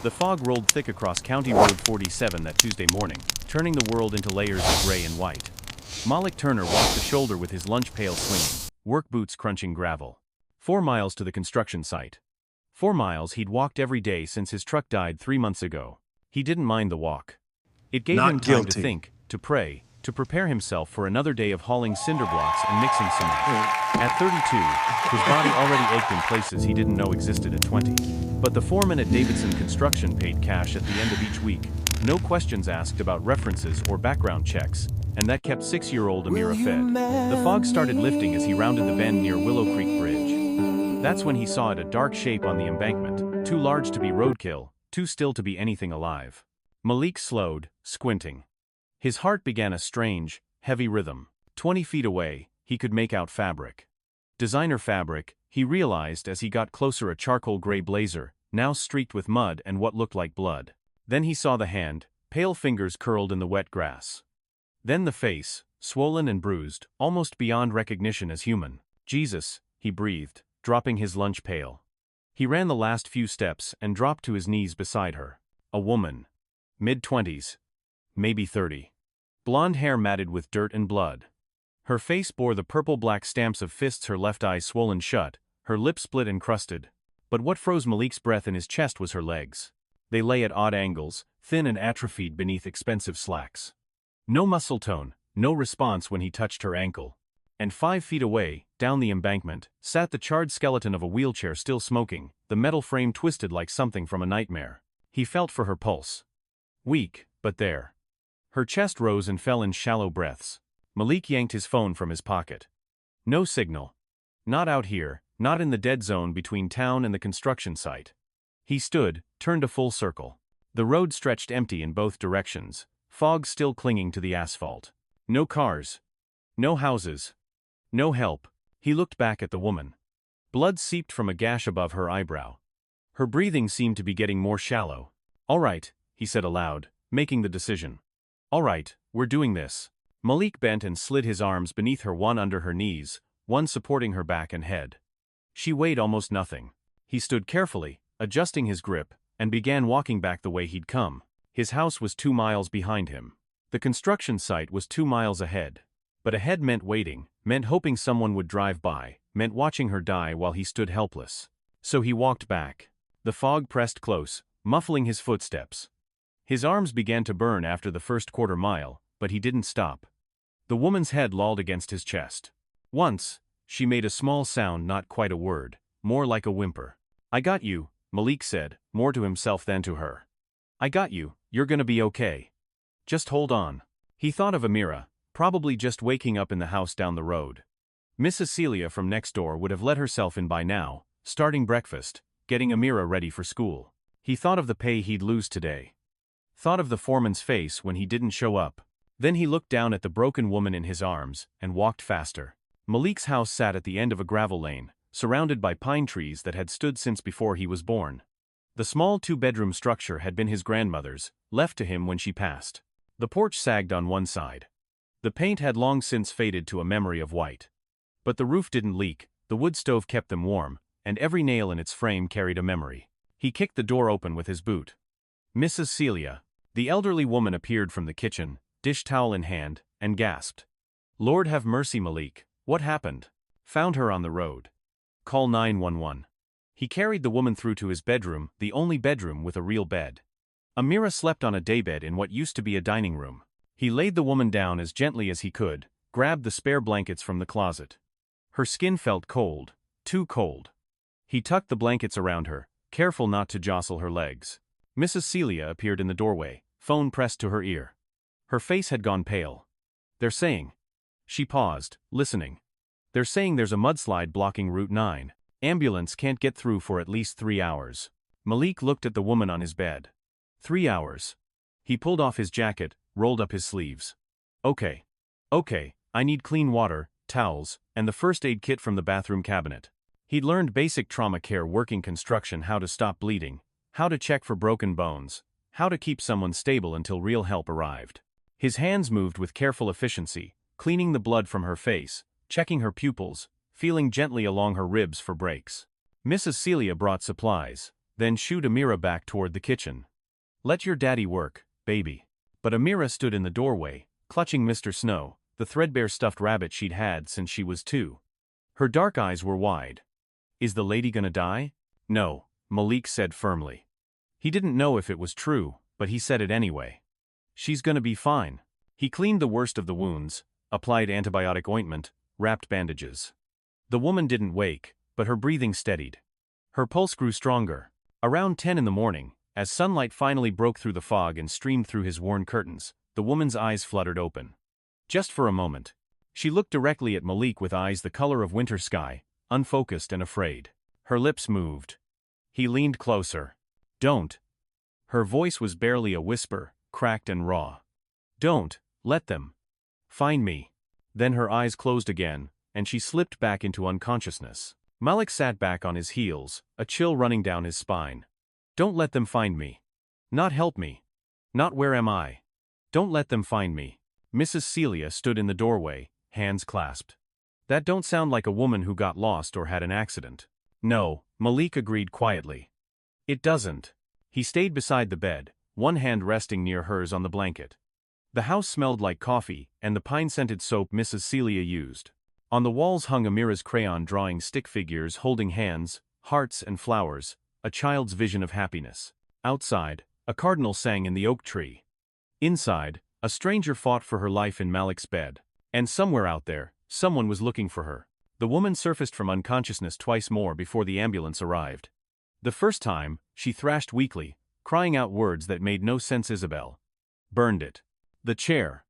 The fog rolled thick across County Road 47 that Tuesday morning, turning the world into layers of gray and white. Malik Turner walked the shoulder with his lunch pail swinging, work boots crunching gravel. 4 miles to the construction site. 4 miles he'd walked every day since his truck died 3 months ago. He didn't mind the walk. It gave him time to think, to pray, to prepare himself for another day of hauling cinder blocks and mixing cement. At 32, his body already ached in places he didn't know existed at 20. But the foreman at Davidson Construction paid cash at the end of each week. No questions asked about references or background checks, and that kept 6-year-old Amira fed. The fog started lifting as he rounded the bend near Willow Creek Bridge. That's when he saw it, a dark shape on the embankment, too large to be roadkill, too still to be anything alive. Malik slowed, squinting. His heart began a strange, heavy rhythm. 20 feet away, he could make out fabric. Designer fabric, he realized as he got closer, a charcoal gray blazer, now streaked with mud and what looked like blood. Then he saw the hand, pale fingers curled in the wet grass. Then the face, swollen and bruised, almost beyond recognition as human. Jesus, he breathed, dropping his lunch pail. He ran the last few steps and dropped to his knees beside her. A woman. Mid-20s. Maybe 30. Blonde hair matted with dirt and blood. Her face bore the purple-black stamps of fists, her left eye swollen shut, her lips split and crusted. But what froze Malik's breath in his chest was her legs. They lay at odd angles, thin and atrophied beneath expensive slacks. No muscle tone, no response when he touched her ankle. And 5 feet away, down the embankment, sat the charred skeleton of a wheelchair still smoking, the metal frame twisted like something from a nightmare. He felt for her pulse. Weak, but there. Her chest rose and fell in shallow breaths. Malik yanked his phone from his pocket. No signal. Not out here, not in the dead zone between town and the construction site. He stood, turned a full circle. The road stretched empty in both directions, fog still clinging to the asphalt. No cars. No houses. No help. He looked back at the woman. Blood seeped from a gash above her eyebrow. Her breathing seemed to be getting more shallow. "All right," he said aloud, making the decision. "All right, we're doing this." Malik bent and slid his arms beneath her, one under her knees, one supporting her back and head. She weighed almost nothing. He stood carefully, adjusting his grip, and began walking back the way he'd come. His house was 2 miles behind him. The construction site was 2 miles ahead. But ahead meant waiting, meant hoping someone would drive by, meant watching her die while he stood helpless. So he walked back. The fog pressed close, muffling his footsteps. His arms began to burn after the first quarter mile, but he didn't stop. The woman's head lolled against his chest. Once, she made a small sound, not quite a word, more like a whimper. "I got you," Malik said, more to himself than to her. "I got you, you're gonna be okay. Just hold on." He thought of Amira, probably just waking up in the house down the road. Mrs. Celia from next door would have let herself in by now, starting breakfast, getting Amira ready for school. He thought of the pay he'd lose today. Thought of the foreman's face when he didn't show up. Then he looked down at the broken woman in his arms and walked faster. Malik's house sat at the end of a gravel lane, surrounded by pine trees that had stood since before he was born. The small 2-bedroom structure had been his grandmother's, left to him when she passed. The porch sagged on one side. The paint had long since faded to a memory of white. But the roof didn't leak, the wood stove kept them warm, and every nail in its frame carried a memory. He kicked the door open with his boot. "Mrs. Celia." The elderly woman appeared from the kitchen, dish towel in hand, and gasped. "Lord have mercy, Malik, what happened?" "Found her on the road." "Call 911. He carried the woman through to his bedroom, the only bedroom with a real bed. Amira slept on a daybed in what used to be a dining room. He laid the woman down as gently as he could, grabbed the spare blankets from the closet. Her skin felt cold, too cold. He tucked the blankets around her, careful not to jostle her legs. Mrs. Celia appeared in the doorway, phone pressed to her ear. Her face had gone pale. "They're saying." She paused, listening. "They're saying there's a mudslide blocking Route 9. Ambulance can't get through for at least 3 hours." Malik looked at the woman on his bed. 3 hours. He pulled off his jacket, rolled up his sleeves. Okay, I need clean water, towels, and the first aid kit from the bathroom cabinet." He'd learned basic trauma care working construction, how to stop bleeding, how to check for broken bones, how to keep someone stable until real help arrived. His hands moved with careful efficiency, cleaning the blood from her face, checking her pupils, feeling gently along her ribs for breaks. Mrs. Celia brought supplies. then shooed Amira back toward the kitchen. "Let your daddy work, baby." But Amira stood in the doorway, clutching Mr. Snow, the threadbare stuffed rabbit she'd had since she was 2. Her dark eyes were wide. "Is the lady gonna die?" "No," Malik said firmly. He didn't know if it was true, but he said it anyway. "She's gonna be fine." He cleaned the worst of the wounds, applied antibiotic ointment, wrapped bandages. The woman didn't wake, but her breathing steadied. Her pulse grew stronger. Around 10 in the morning, as sunlight finally broke through the fog and streamed through his worn curtains, the woman's eyes fluttered open. Just for a moment. She looked directly at Malik with eyes the color of winter sky, unfocused and afraid. Her lips moved. He leaned closer. "Don't." Her voice was barely a whisper, cracked and raw. "Don't let them find me." Then her eyes closed again, and she slipped back into unconsciousness. Malik sat back on his heels, a chill running down his spine. "Don't let them find me. Not help me. Not where am I. Don't let them find me." Mrs. Celia stood in the doorway, hands clasped. "That don't sound like a woman who got lost or had an accident." "No," Malik agreed quietly. "It doesn't." He stayed beside the bed, one hand resting near hers on the blanket. The house smelled like coffee and the pine-scented soap Mrs. Celia used. On the walls hung Amira's crayon drawing stick figures holding hands, hearts and flowers, a child's vision of happiness. Outside, a cardinal sang in the oak tree. Inside, a stranger fought for her life in Malik's bed. And somewhere out there, someone was looking for her. The woman surfaced from unconsciousness twice more before the ambulance arrived. The first time, she thrashed weakly, crying out words that made no sense. "Isabel. Burned it. The chair.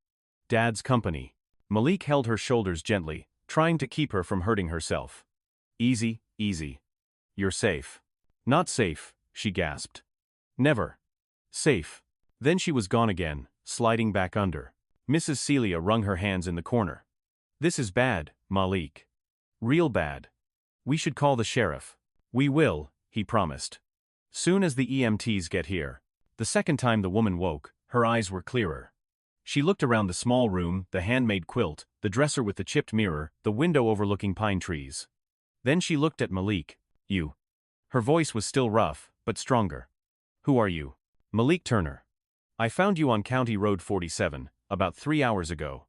Dad's company." Malik held her shoulders gently, trying to keep her from hurting herself. "Easy, easy. You're safe." "Not safe," she gasped. "Never. Safe." Then she was gone again, sliding back under. Mrs. Celia wrung her hands in the corner. "This is bad, Malik. Real bad. We should call the sheriff." "We will," he promised. "Soon as the EMTs get here." The second time the woman woke, her eyes were clearer. She looked around the small room, the handmade quilt, the dresser with the chipped mirror, the window overlooking pine trees. Then she looked at Malik. "You." Her voice was still rough, but stronger. "Who are you?" "Malik Turner. I found you on County Road 47, about 3 hours ago.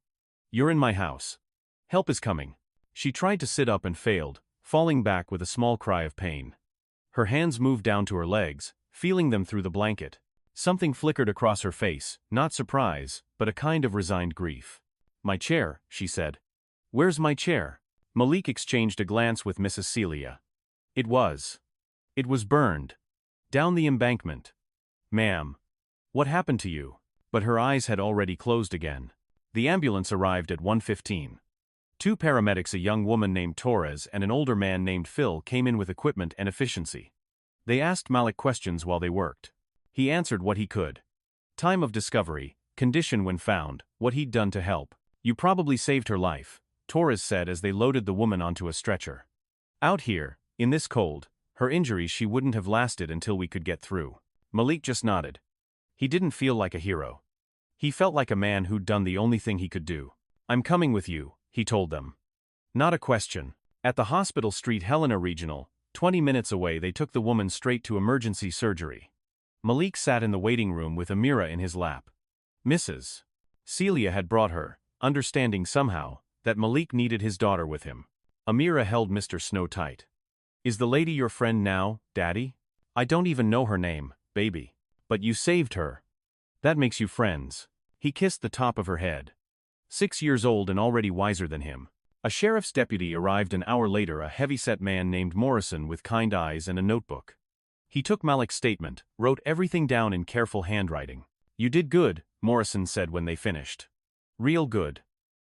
You're in my house. Help is coming." She tried to sit up and failed, falling back with a small cry of pain. Her hands moved down to her legs, feeling them through the blanket. Something flickered across her face, not surprise, but a kind of resigned grief. "My chair," she said. "Where's my chair?" Malik exchanged a glance with Mrs. Celia. It was burned. Down the embankment." "Ma'am. What happened to you?" But her eyes had already closed again. The ambulance arrived at 1:15. 2 paramedics, a young woman named Torres and an older man named Phil, came in with equipment and efficiency. They asked Malik questions while they worked. He answered what he could. Time of discovery, condition when found, what he'd done to help. "You probably saved her life," Torres said as they loaded the woman onto a stretcher. "Out here, in this cold, her injuries, she wouldn't have lasted until we could get through." Malik just nodded. He didn't feel like a hero. He felt like a man who'd done the only thing he could do. "I'm coming with you," he told them. Not a question. At the hospital Street Helena Regional, 20 minutes away, they took the woman straight to emergency surgery. Malik sat in the waiting room with Amira in his lap. Mrs. Celia had brought her, understanding somehow that Malik needed his daughter with him. Amira held Mr. Snow tight. "Is the lady your friend now, Daddy?" "I don't even know her name, baby. But you saved her. That makes you friends." He kissed the top of her head. 6 years old and already wiser than him. A sheriff's deputy arrived an hour later, a heavy-set man named Morrison with kind eyes and a notebook. He took Malik's statement, wrote everything down in careful handwriting. "You did good," Morrison said when they finished. "Real good.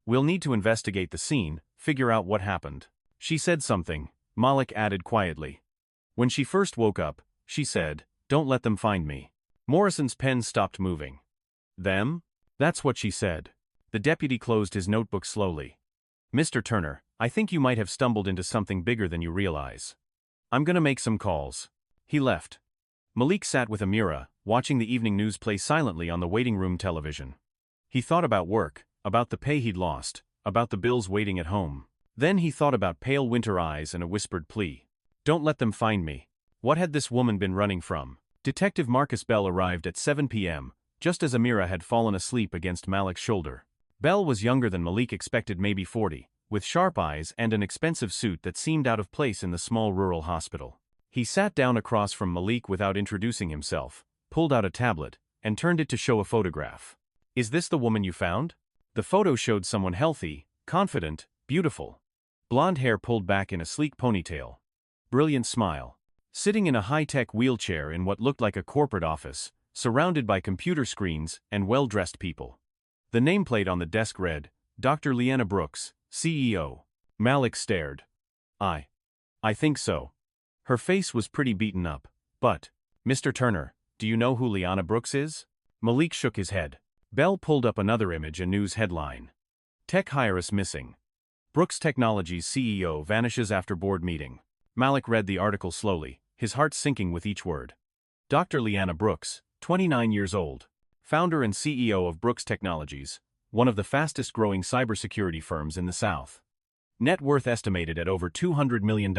We'll need to investigate the scene, figure out what happened." "She said something," Malik added quietly. "When she first woke up, she said, 'Don't let them find me.'" Morrison's pen stopped moving. "Them?" "That's what she said." The deputy closed his notebook slowly. "Mr. Turner, I think you might have stumbled into something bigger than you realize. I'm gonna make some calls." He left. Malik sat with Amira, watching the evening news play silently on the waiting room television. He thought about work, about the pay he'd lost, about the bills waiting at home. Then he thought about pale winter eyes and a whispered plea. "Don't let them find me." What had this woman been running from? Detective Marcus Bell arrived at 7 p.m., just as Amira had fallen asleep against Malik's shoulder. Bell was younger than Malik expected, maybe 40, with sharp eyes and an expensive suit that seemed out of place in the small rural hospital. He sat down across from Malik without introducing himself, pulled out a tablet, and turned it to show a photograph. "Is this the woman you found?" The photo showed someone healthy, confident, beautiful. Blonde hair pulled back in a sleek ponytail. Brilliant smile. Sitting in a high-tech wheelchair in what looked like a corporate office, surrounded by computer screens and well-dressed people. The nameplate on the desk read, Dr. Liana Brooks, CEO. Malik stared. I think so. Her face was pretty beaten up. But, Mr. Turner, do you know who Liana Brooks is? Malik shook his head. Bell pulled up another image, a news headline. Tech heiress missing. Brooks Technologies CEO vanishes after board meeting. Malik read the article slowly, his heart sinking with each word. Dr. Liana Brooks, 29 years old. Founder and CEO of Brooks Technologies, one of the fastest-growing cybersecurity firms in the South. Net worth estimated at over $200 million.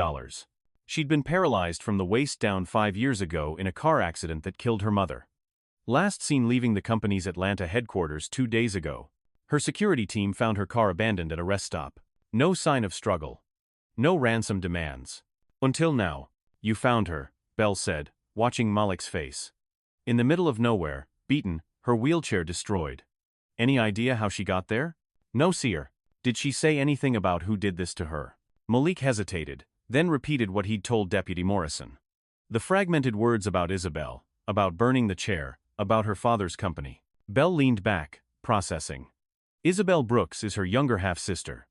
She'd been paralyzed from the waist down 5 years ago in a car accident that killed her mother. Last seen leaving the company's Atlanta headquarters 2 days ago. Her security team found her car abandoned at a rest stop. No sign of struggle. No ransom demands. Until now. You found her, Bell said, watching Malik's face. In the middle of nowhere, beaten, her wheelchair destroyed. Any idea how she got there? No, sir. Did she say anything about who did this to her? Malik hesitated, then repeated what he'd told Deputy Morrison. The fragmented words about Isabel, about burning the chair, about her father's company. Bell leaned back, processing. Isabel Brooks is her younger half-sister.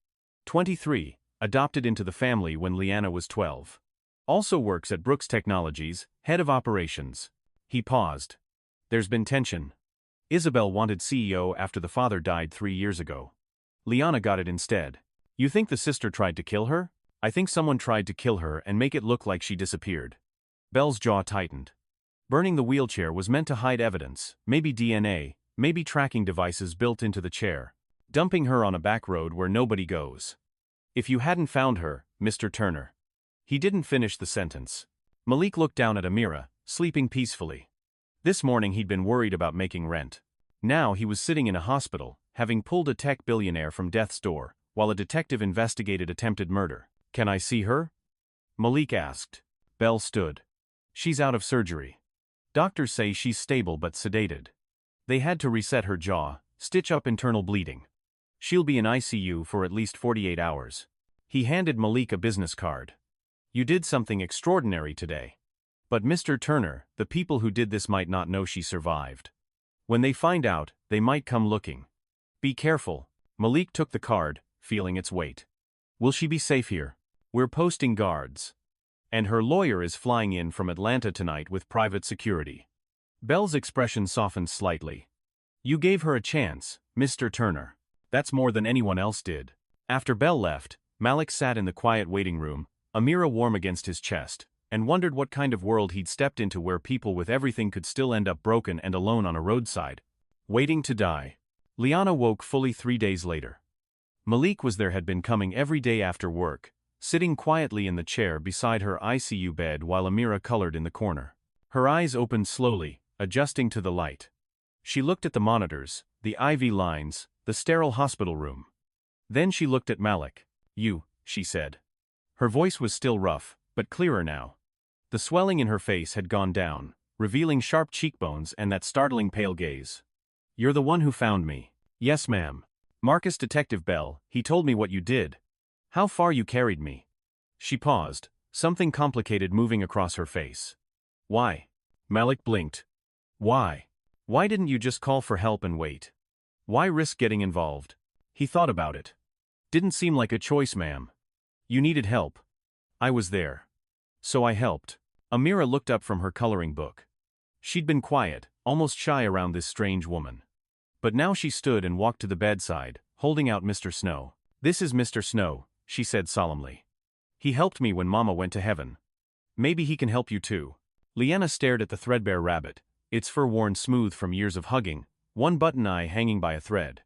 23, adopted into the family when Liana was 12. Also works at Brooks Technologies, head of operations. He paused. There's been tension. Isabel wanted CEO after the father died 3 years ago. Liana got it instead. You think the sister tried to kill her? I think someone tried to kill her and make it look like she disappeared. Bell's jaw tightened. Burning the wheelchair was meant to hide evidence, maybe DNA, maybe tracking devices built into the chair. Dumping her on a back road where nobody goes. If you hadn't found her, Mr. Turner. He didn't finish the sentence. Malik looked down at Amira, sleeping peacefully. This morning he'd been worried about making rent. Now he was sitting in a hospital, having pulled a tech billionaire from death's door, while a detective investigated attempted murder. Can I see her? Malik asked. Bell stood. She's out of surgery. Doctors say she's stable but sedated. They had to reset her jaw, stitch up internal bleeding. She'll be in ICU for at least 48 hours. He handed Malik a business card. You did something extraordinary today. But Mr. Turner, the people who did this might not know she survived. When they find out, they might come looking. Be careful. Malik took the card, feeling its weight. Will she be safe here? We're posting guards. And her lawyer is flying in from Atlanta tonight with private security. Bell's expression softened slightly. You gave her a chance, Mr. Turner. That's more than anyone else did. After Bell left, Malik sat in the quiet waiting room, Amira warm against his chest, and wondered what kind of world he'd stepped into where people with everything could still end up broken and alone on a roadside, waiting to die. Liana woke fully 3 days later. Malik was there, had been coming every day after work, sitting quietly in the chair beside her ICU bed while Amira colored in the corner. Her eyes opened slowly, adjusting to the light. She looked at the monitors, the IV lines, the sterile hospital room. Then she looked at Malik. You, she said. Her voice was still rough, but clearer now. The swelling in her face had gone down, revealing sharp cheekbones and that startling pale gaze. You're the one who found me. Yes, ma'am. Marcus Detective Bell, he told me what you did. How far you carried me. She paused, something complicated moving across her face. Why? Malik blinked. Why? Why didn't you just call for help and wait? Why risk getting involved? He thought about it. Didn't seem like a choice, ma'am. You needed help. I was there. So I helped. Amira looked up from her coloring book. She'd been quiet, almost shy around this strange woman. But now she stood and walked to the bedside, holding out Mr. Snow. This is Mr. Snow, she said solemnly. He helped me when Mama went to heaven. Maybe he can help you too. Liana stared at the threadbare rabbit, its fur worn smooth from years of hugging, one button eye hanging by a thread.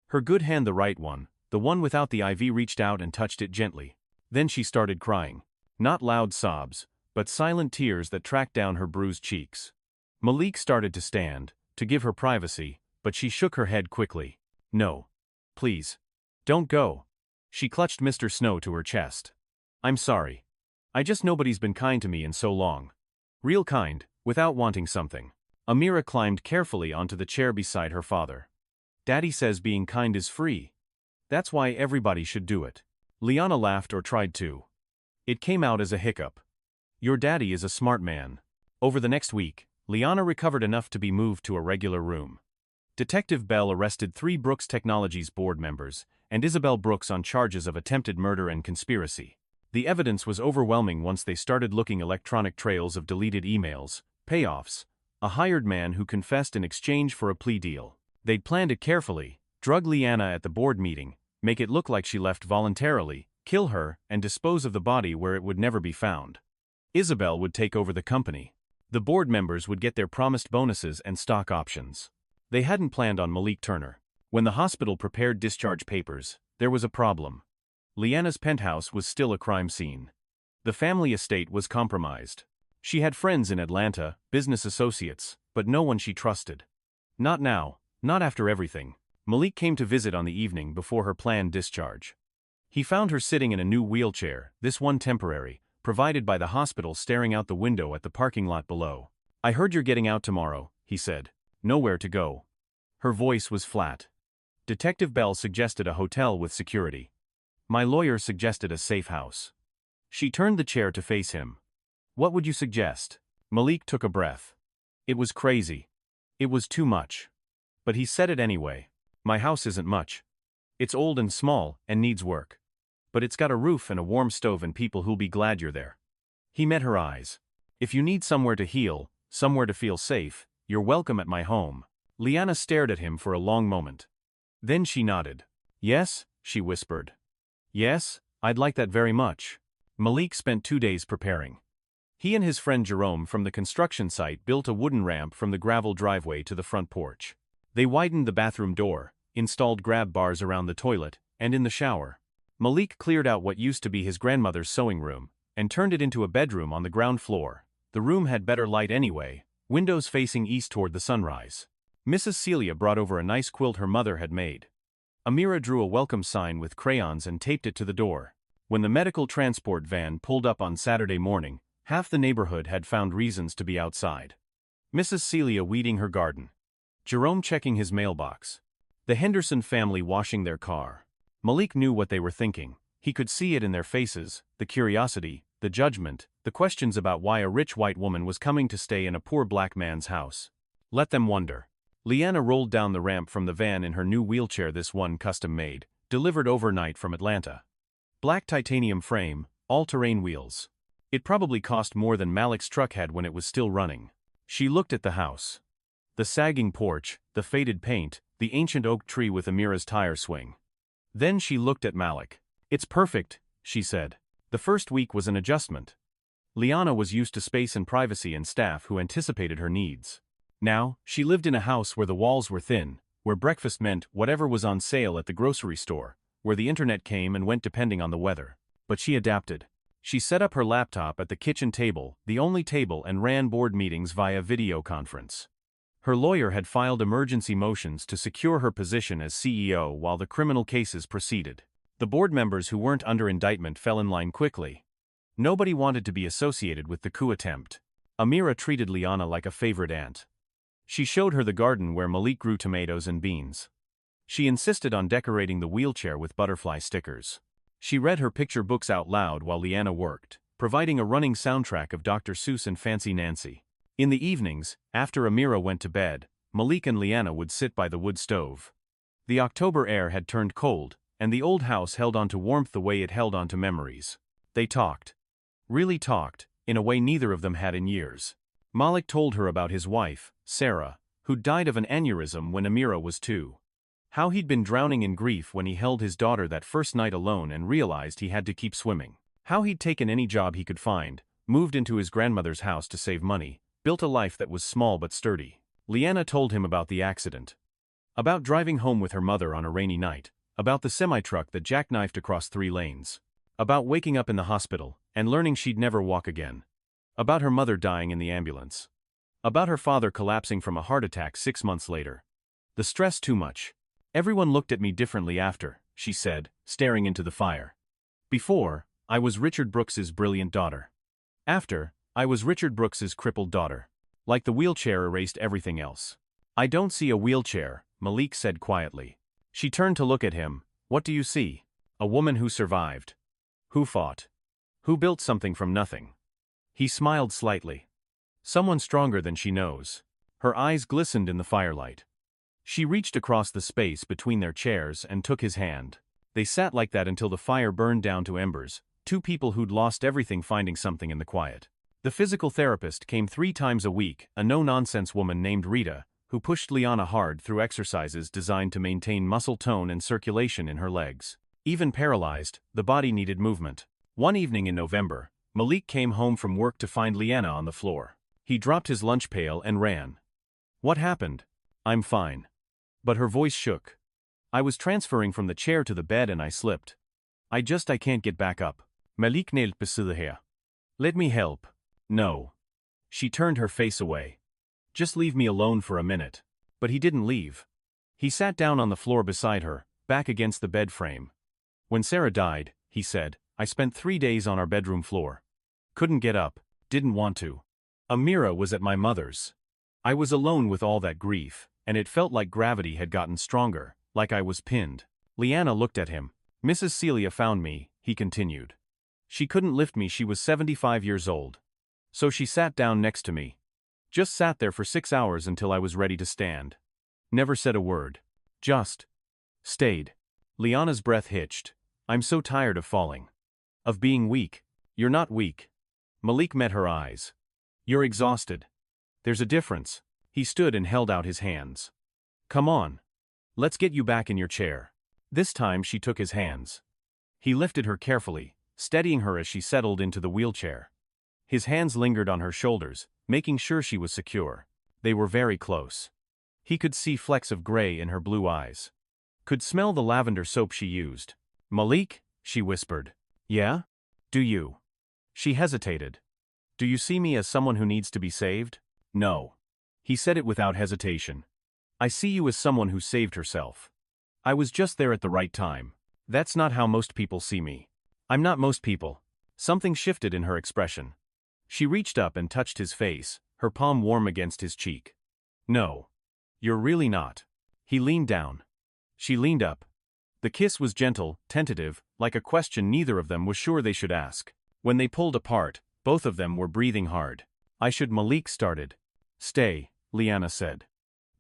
Her good hand, the right one, the one without the IV, reached out and touched it gently. Then she started crying. Not loud sobs, but silent tears that tracked down her bruised cheeks. Malik started to stand, to give her privacy, but she shook her head quickly. No. Please. Don't go. She clutched Mr. Snow to her chest. I'm sorry. Nobody's been kind to me in so long. Real kind, without wanting something. Amira climbed carefully onto the chair beside her father. Daddy says being kind is free. That's why everybody should do it. Liana laughed or tried to. It came out as a hiccup. Your daddy is a smart man. Over the next week, Liana recovered enough to be moved to a regular room. Detective Bell arrested 3 Brooks Technologies board members and Isabel Brooks on charges of attempted murder and conspiracy. The evidence was overwhelming once they started looking electronic trails of deleted emails, payoffs, a hired man who confessed in exchange for a plea deal. They'd planned it carefully, drug Liana at the board meeting, make it look like she left voluntarily, kill her, and dispose of the body where it would never be found. Isabel would take over the company. The board members would get their promised bonuses and stock options. They hadn't planned on Malik Turner. When the hospital prepared discharge papers, there was a problem. Liana's penthouse was still a crime scene. The family estate was compromised. She had friends in Atlanta, business associates, but no one she trusted. Not now, not after everything. Malik came to visit on the evening before her planned discharge. He found her sitting in a new wheelchair, this one temporary, provided by the hospital, staring out the window at the parking lot below. I heard you're getting out tomorrow, he said. Nowhere to go. Her voice was flat. Detective Bell suggested a hotel with security. My lawyer suggested a safe house. She turned the chair to face him. What would you suggest? Malik took a breath. It was crazy. It was too much. But he said it anyway. My house isn't much. It's old and small, and needs work. But it's got a roof and a warm stove and people who'll be glad you're there. He met her eyes. If you need somewhere to heal, somewhere to feel safe, you're welcome at my home. Liana stared at him for a long moment. Then she nodded. Yes, she whispered. Yes, I'd like that very much. Malik spent 2 days preparing. He and his friend Jerome from the construction site built a wooden ramp from the gravel driveway to the front porch. They widened the bathroom door, installed grab bars around the toilet, and in the shower. Malik cleared out what used to be his grandmother's sewing room, and turned it into a bedroom on the ground floor. The room had better light anyway, windows facing east toward the sunrise. Mrs. Celia brought over a nice quilt her mother had made. Amira drew a welcome sign with crayons and taped it to the door. When the medical transport van pulled up on Saturday morning, half the neighborhood had found reasons to be outside. Mrs. Celia weeding her garden. Jerome checking his mailbox. The Henderson family washing their car. Malik knew what they were thinking. He could see it in their faces, the curiosity, the judgment, the questions about why a rich white woman was coming to stay in a poor black man's house. Let them wonder. Liana rolled down the ramp from the van in her new wheelchair, this one custom-made, delivered overnight from Atlanta. Black titanium frame, all-terrain wheels. It probably cost more than Malik's truck had when it was still running. She looked at the house. The sagging porch, the faded paint, the ancient oak tree with Amira's tire swing. Then she looked at Malik. It's perfect, she said. The first week was an adjustment. Liana was used to space and privacy and staff who anticipated her needs. Now, she lived in a house where the walls were thin, where breakfast meant whatever was on sale at the grocery store, where the internet came and went depending on the weather. But she adapted. She set up her laptop at the kitchen table, the only table, and ran board meetings via video conference. Her lawyer had filed emergency motions to secure her position as CEO while the criminal cases proceeded. The board members who weren't under indictment fell in line quickly. Nobody wanted to be associated with the coup attempt. Amira treated Liana like a favorite aunt. She showed her the garden where Malik grew tomatoes and beans. She insisted on decorating the wheelchair with butterfly stickers. She read her picture books out loud while Liana worked, providing a running soundtrack of Dr. Seuss and Fancy Nancy. In the evenings, after Amira went to bed, Malik and Liana would sit by the wood stove. The October air had turned cold, and the old house held on to warmth the way it held on to memories. They talked. Really talked, in a way neither of them had in years. Malik told her about his wife, Sarah, who died of an aneurysm when Amira was 2. How he'd been drowning in grief when he held his daughter that first night alone and realized he had to keep swimming. How he'd taken any job he could find, moved into his grandmother's house to save money, built a life that was small but sturdy. Liana told him about the accident. About driving home with her mother on a rainy night. About the semi-truck that jackknifed across 3 lanes. About waking up in the hospital and learning she'd never walk again. About her mother dying in the ambulance. About her father collapsing from a heart attack 6 months later. The stress too much. Everyone looked at me differently after, she said, staring into the fire. Before, I was Richard Brooks's brilliant daughter. After, I was Richard Brooks's crippled daughter. Like the wheelchair erased everything else. I don't see a wheelchair, Malik said quietly. She turned to look at him. What do you see? A woman who survived. Who fought. Who built something from nothing. He smiled slightly. Someone stronger than she knows. Her eyes glistened in the firelight. She reached across the space between their chairs and took his hand. They sat like that until the fire burned down to embers, two people who'd lost everything finding something in the quiet. The physical therapist came 3 times a week, a no-nonsense woman named Rita, who pushed Liana hard through exercises designed to maintain muscle tone and circulation in her legs. Even paralyzed, the body needed movement. One evening in November, Malik came home from work to find Liana on the floor. He dropped his lunch pail and ran. What happened? I'm fine. But her voice shook. I was transferring from the chair to the bed and I slipped. I can't get back up. Malik knelt beside her. Let me help. No. She turned her face away. Just leave me alone for a minute. But he didn't leave. He sat down on the floor beside her, back against the bed frame. When Sarah died, he said, I spent 3 days on our bedroom floor. Couldn't get up, didn't want to. Amira was at my mother's. I was alone with all that grief, and it felt like gravity had gotten stronger, like I was pinned. Liana looked at him. Mrs. Celia found me, he continued. She couldn't lift me, she was 75 years old. So she sat down next to me. Just sat there for 6 hours until I was ready to stand. Never said a word. Just stayed. Liana's breath hitched. I'm so tired of falling. Of being weak. You're not weak. Malik met her eyes. You're exhausted. There's a difference. He stood and held out his hands. Come on. Let's get you back in your chair. This time she took his hands. He lifted her carefully, steadying her as she settled into the wheelchair. His hands lingered on her shoulders, making sure she was secure. They were very close. He could see flecks of gray in her blue eyes. Could smell the lavender soap she used. Malik, she whispered. Yeah? Do you? She hesitated. Do you see me as someone who needs to be saved? No. He said it without hesitation. I see you as someone who saved herself. I was just there at the right time. That's not how most people see me. I'm not most people. Something shifted in her expression. She reached up and touched his face, her palm warm against his cheek. No. You're really not. He leaned down. She leaned up. The kiss was gentle, tentative, like a question neither of them was sure they should ask. When they pulled apart, both of them were breathing hard. Malik started. Stay, Liana said.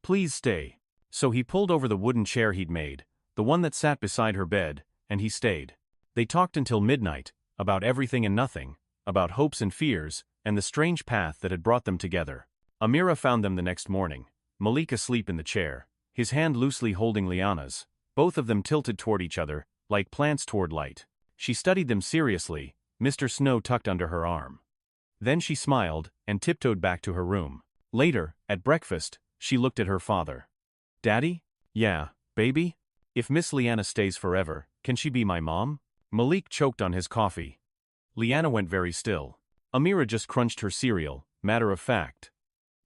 Please stay. So he pulled over the wooden chair he'd made, the one that sat beside her bed, and he stayed. They talked until midnight, about everything and nothing, about hopes and fears, and the strange path that had brought them together. Amira found them the next morning, Malik asleep in the chair, his hand loosely holding Liana's, both of them tilted toward each other, like plants toward light. She studied them seriously, Mr. Snow tucked under her arm. Then she smiled, and tiptoed back to her room. Later, at breakfast, she looked at her father. Daddy? Yeah, baby? If Miss Liana stays forever, can she be my mom? Malik choked on his coffee. Liana went very still. Amira just crunched her cereal, matter of fact.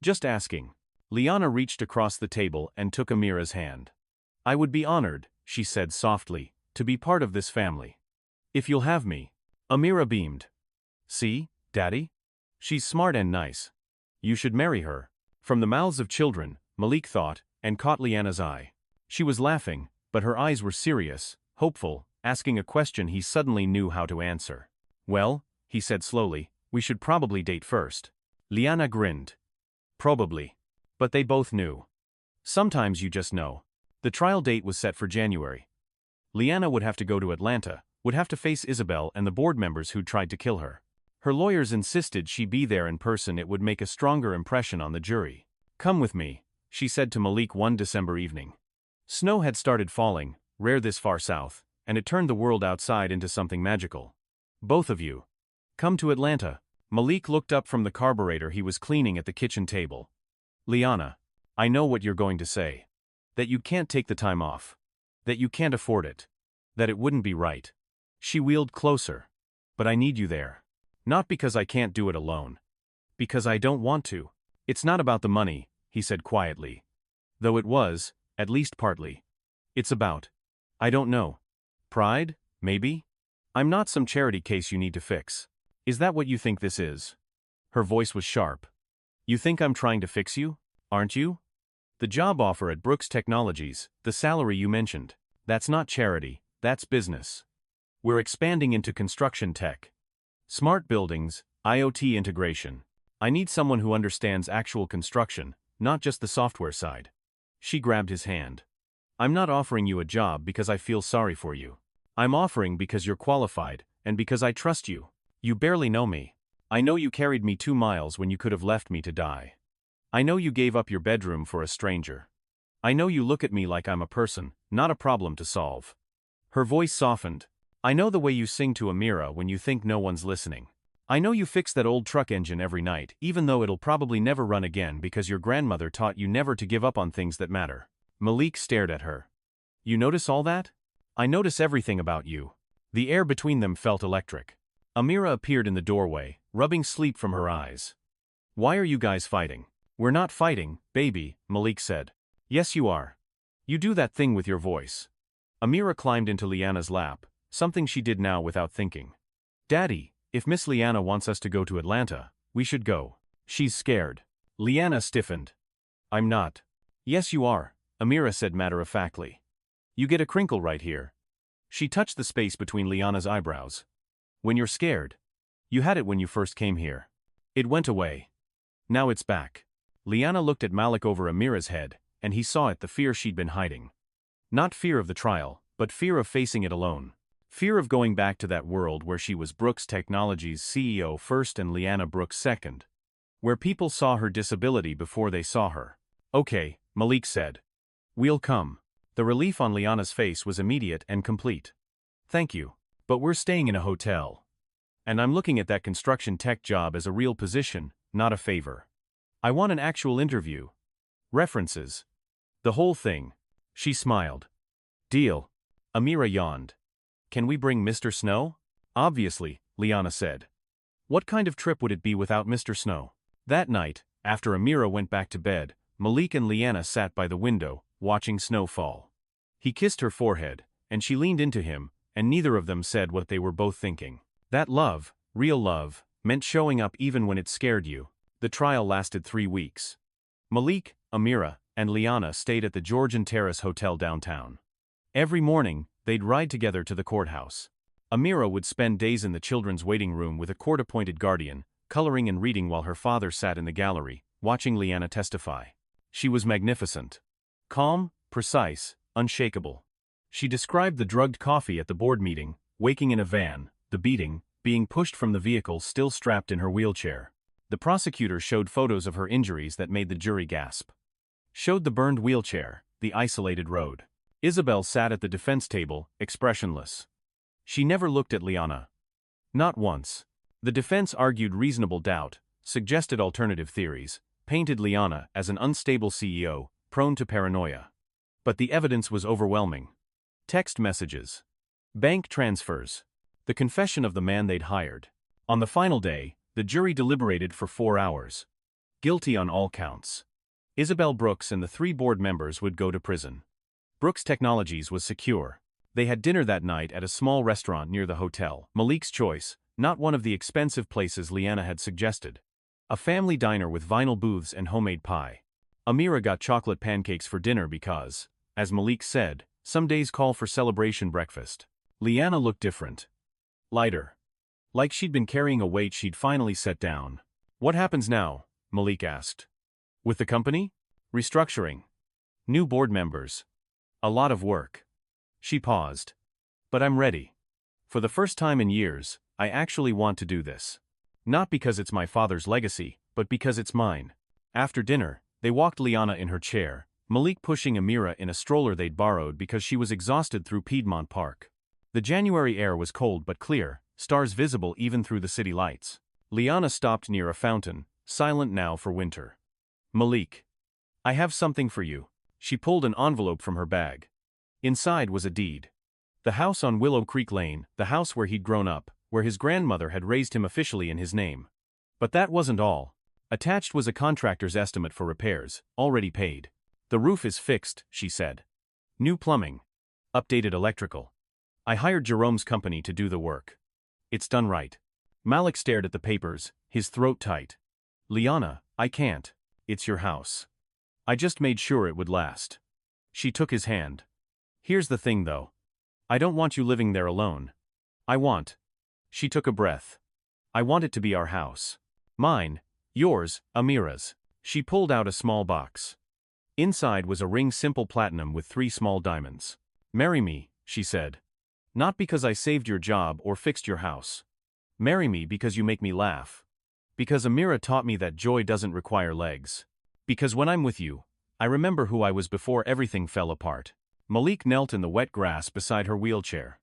Just asking. Liana reached across the table and took Amira's hand. I would be honored, she said softly, to be part of this family. If you'll have me. Amira beamed. See, Daddy? She's smart and nice. You should marry her. From the mouths of children, Malik thought, and caught Liana's eye. She was laughing, but her eyes were serious, hopeful, asking a question he suddenly knew how to answer. Well, he said slowly, we should probably date first. Liana grinned. Probably. But they both knew. Sometimes you just know. The trial date was set for January. Liana would have to go to Atlanta, would have to face Isabel and the board members who'd tried to kill her. Her lawyers insisted she be there in person, it would make a stronger impression on the jury. Come with me, she said to Malik one December evening. Snow had started falling, rare this far south, and it turned the world outside into something magical. Both of you. Come to Atlanta. Malik looked up from the carburetor he was cleaning at the kitchen table. Liana, I know what you're going to say. That you can't take the time off. That you can't afford it. That it wouldn't be right. She wheeled closer. But I need you there. Not because I can't do it alone. Because I don't want to. It's not about the money, he said quietly. Though it was, at least partly. It's about. I don't know. Pride, maybe? I'm not some charity case you need to fix. Is that what you think this is? Her voice was sharp. You think I'm trying to fix you, aren't you? The job offer at Brooks Technologies, the salary you mentioned, that's not charity, that's business. We're expanding into construction tech. Smart buildings, IoT integration. I need someone who understands actual construction, not just the software side. She grabbed his hand. I'm not offering you a job because I feel sorry for you. I'm offering because you're qualified, and because I trust you. You barely know me. I know you carried me 2 miles when you could have left me to die. I know you gave up your bedroom for a stranger. I know you look at me like I'm a person, not a problem to solve. Her voice softened. I know the way you sing to Amira when you think no one's listening. I know you fix that old truck engine every night, even though it'll probably never run again because your grandmother taught you never to give up on things that matter. Malik stared at her. You notice all that? I notice everything about you. The air between them felt electric. Amira appeared in the doorway, rubbing sleep from her eyes. Why are you guys fighting? We're not fighting, baby, Malik said. Yes you are. You do that thing with your voice. Amira climbed into Liana's lap, something she did now without thinking. Daddy, if Miss Liana wants us to go to Atlanta, we should go. She's scared. Liana stiffened. I'm not. Yes you are, Amira said matter-of-factly. You get a crinkle right here. She touched the space between Liana's eyebrows. When you're scared. You had it when you first came here. It went away. Now it's back. Liana looked at Malik over Amira's head, and he saw it, the fear she'd been hiding. Not fear of the trial, but fear of facing it alone. Fear of going back to that world where she was Brooks Technologies CEO first and Liana Brooks second. Where people saw her disability before they saw her. Okay, Malik said. We'll come. The relief on Liana's face was immediate and complete. Thank you. But we're staying in a hotel. And I'm looking at that construction tech job as a real position, not a favor. I want an actual interview. References. The whole thing. She smiled. Deal. Amira yawned. Can we bring Mr. Snow? Obviously, Liana said. What kind of trip would it be without Mr. Snow? That night, after Amira went back to bed, Malik and Liana sat by the window, watching snow fall. He kissed her forehead, and she leaned into him, and neither of them said what they were both thinking. That love, real love, meant showing up even when it scared you. The trial lasted 3 weeks. Malik, Amira, and Liana stayed at the Georgian Terrace Hotel downtown. Every morning, they'd ride together to the courthouse. Amira would spend days in the children's waiting room with a court-appointed guardian, coloring and reading while her father sat in the gallery, watching Liana testify. She was magnificent. Calm, precise, unshakable. She described the drugged coffee at the board meeting, waking in a van, the beating, being pushed from the vehicle still strapped in her wheelchair. The prosecutor showed photos of her injuries that made the jury gasp. Showed the burned wheelchair, the isolated road. Isabel sat at the defense table, expressionless. She never looked at Liana. Not once. The defense argued reasonable doubt, suggested alternative theories, painted Liana as an unstable CEO, prone to paranoia. But the evidence was overwhelming. Text messages. Bank transfers. The confession of the man they'd hired. On the final day, the jury deliberated for 4 hours. Guilty on all counts. Isabel Brooks and the 3 board members would go to prison. Brooks Technologies was secure. They had dinner that night at a small restaurant near the hotel. Malik's choice, not one of the expensive places Liana had suggested. A family diner with vinyl booths and homemade pie. Amira got chocolate pancakes for dinner because, as Malik said, some days call for celebration breakfast. Liana looked different. Lighter. Like she'd been carrying a weight she'd finally set down. What happens now? Malik asked. With the company? Restructuring. New board members. A lot of work. She paused. But I'm ready. For the first time in years, I actually want to do this. Not because it's my father's legacy, but because it's mine. After dinner, they walked Liana in her chair, Malik pushing Amira in a stroller they'd borrowed because she was exhausted through Piedmont Park. The January air was cold but clear, stars visible even through the city lights. Liana stopped near a fountain, silent now for winter. Malik. I have something for you. She pulled an envelope from her bag. Inside was a deed. The house on Willow Creek Lane, the house where he'd grown up, where his grandmother had raised him officially in his name. But that wasn't all. Attached was a contractor's estimate for repairs, already paid. The roof is fixed, she said. New plumbing. Updated electrical. I hired Jerome's company to do the work. It's done right. Malik stared at the papers, his throat tight. Liana, I can't. It's your house. I just made sure it would last. She took his hand. Here's the thing though. I don't want you living there alone. I want. She took a breath. I want it to be our house. Mine, yours, Amira's. She pulled out a small box. Inside was a ring simple platinum with 3 small diamonds. Marry me, she said. Not because I saved your job or fixed your house. Marry me because you make me laugh. Because Amira taught me that joy doesn't require legs. Because when I'm with you, I remember who I was before everything fell apart. Malik knelt in the wet grass beside her wheelchair.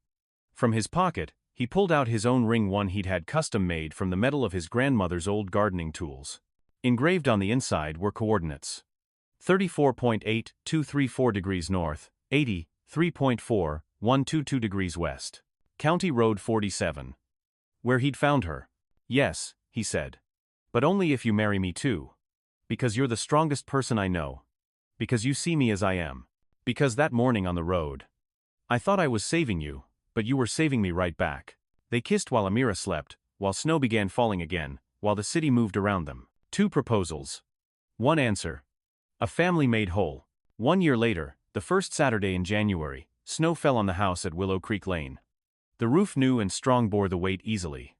From his pocket, he pulled out his own ring, one he'd had custom made from the metal of his grandmother's old gardening tools. Engraved on the inside were coordinates. 34.8234 degrees north, 83.4122 degrees west. County Road 47. Where he'd found her. Yes, he said. But only if you marry me too. Because you're the strongest person I know. Because you see me as I am. Because that morning on the road. I thought I was saving you, but you were saving me right back. They kissed while Amira slept, while snow began falling again, while the city moved around them. 2 proposals. 1 answer. A family made whole. 1 year later, the first Saturday in January, snow fell on the house at Willow Creek Lane. The roof, new and strong, bore the weight easily.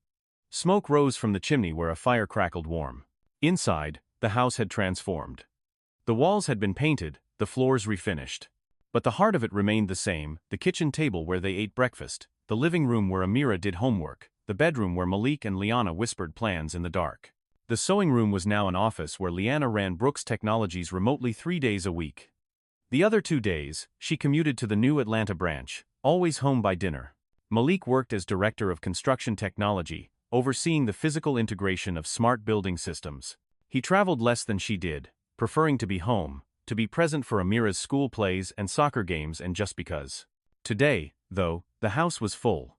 Smoke rose from the chimney where a fire crackled warm. Inside, the house had transformed. The walls had been painted, the floors refinished. But the heart of it remained the same: the kitchen table where they ate breakfast, the living room where Amira did homework, the bedroom where Malik and Liana whispered plans in the dark. The sewing room was now an office where Liana ran Brooks Technologies remotely 3 days a week. The other 2 days, she commuted to the new Atlanta branch, always home by dinner. Malik worked as director of construction technology, overseeing the physical integration of smart building systems. He traveled less than she did, preferring to be home, to be present for Amira's school plays and soccer games, and just because. Today, though, the house was full.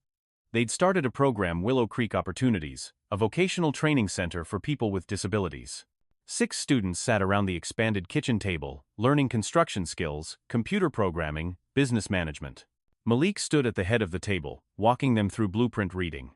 They'd started a program, Willow Creek Opportunities, a vocational training center for people with disabilities. 6 students sat around the expanded kitchen table, learning construction skills, computer programming, business management. Malik stood at the head of the table, walking them through blueprint reading.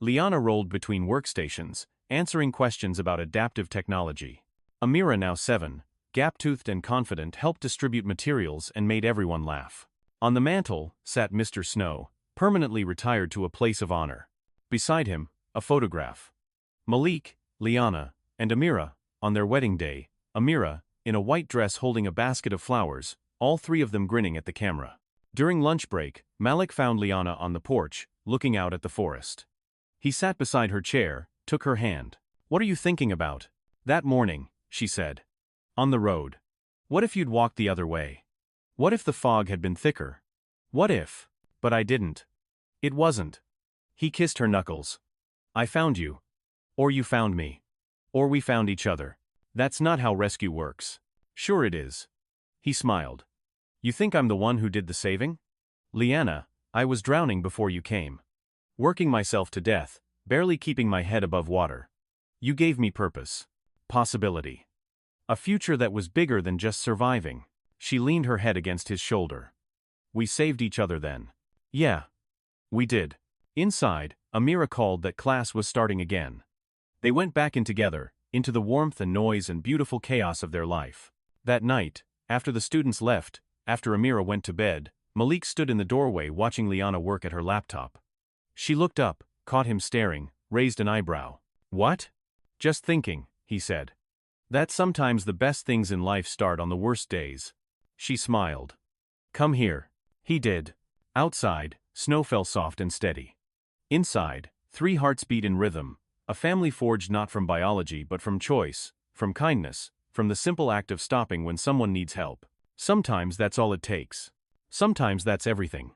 Liana rolled between workstations, answering questions about adaptive technology. Amira, now 7, gap-toothed and confident, helped distribute materials and made everyone laugh. On the mantel sat Mr. Snow, permanently retired to a place of honor. Beside him, a photograph. Malik, Liana, and Amira, on their wedding day, Amira, in a white dress holding a basket of flowers, all 3 of them grinning at the camera. During lunch break, Malik found Liana on the porch, looking out at the forest. He sat beside her chair, took her hand. What are you thinking about? That morning, she said. On the road. What if you'd walked the other way? What if the fog had been thicker? What if? But I didn't. It wasn't. He kissed her knuckles. I found you. Or you found me. Or we found each other. That's not how rescue works. Sure it is. He smiled. You think I'm the one who did the saving? Liana, I was drowning before you came. Working myself to death, barely keeping my head above water. You gave me purpose. Possibility. A future that was bigger than just surviving. She leaned her head against his shoulder. We saved each other then. Yeah. We did. Inside, Amira called that class was starting again. They went back in together, into the warmth and noise and beautiful chaos of their life. That night, after the students left, after Amira went to bed, Malik stood in the doorway watching Liana work at her laptop. She looked up, caught him staring, raised an eyebrow. What? Just thinking, he said. That sometimes the best things in life start on the worst days. She smiled. Come here. He did. Outside, snow fell soft and steady. Inside, 3 hearts beat in rhythm, a family forged not from biology but from choice, from kindness, from the simple act of stopping when someone needs help. Sometimes that's all it takes. Sometimes that's everything.